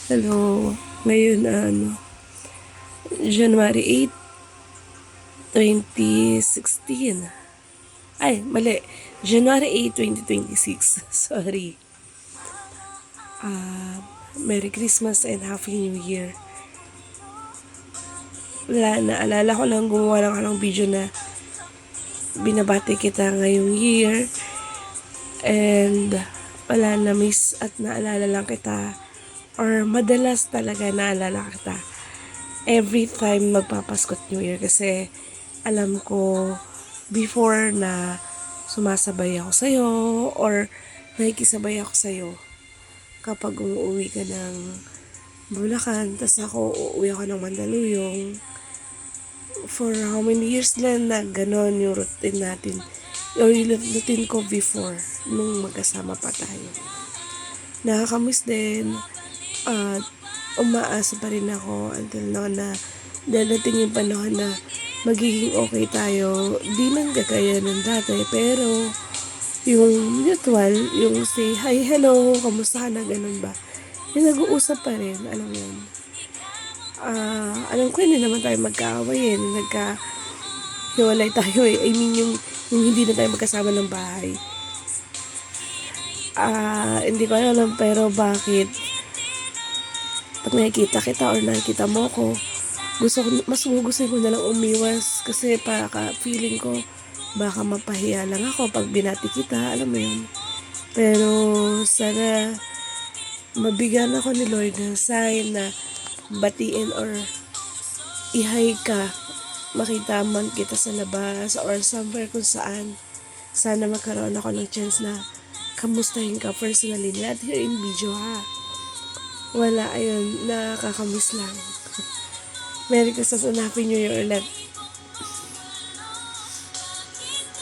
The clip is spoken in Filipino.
Hello. Ngayon, January 8, 2016. Ay, mali. January 8, 2026. Sorry. Merry Christmas and Happy New Year. Wala, naalala ko lang gumawa lang ako ng video na binabati kita ngayong year. And wala, na miss at naalala lang kita. Or madalas talaga naalala kita every time magpapaskot New Year kasi alam ko before na sumasabay ako sa'yo or nakikisabay ako sa'yo kapag umuwi ka ng Bulacan tas ako uuwi ako ng Mandaluyong. For how many years lang na ganon yung routine natin o yung routine ko before nung magkasama pa tayo. Nakakamiss din at umaasa pa rin ako until now na dadating yung panahon na magiging okay tayo. Di man kagaya ng dati, pero yung mutual, yung say, hi, hello, kamusta ka na, ganun ba? Yung nag-uusap pa rin, alam mo yun. Alam ko hindi naman tayo magkaaway nagka-hiwalay tayo eh. I mean, yung hindi na tayo magkasama ng bahay. Hindi ko alam, pero bakit pag nakikita kita or nakikita mo ko, mas gusto ko na lang umiwas kasi para feeling ko baka mapahiya lang ako pag binati kita, alam mo yun. Pero sana mabigyan ako ni Lord ng sign na batiin or ihay ka, makita man kita sa labas or somewhere kung saan. Sana magkaroon ako ng chance na kamustahin ka personally, not here in video ha. Wala, ayun, nakakamiss lang. Merry Christmas and Happy New Year ulit.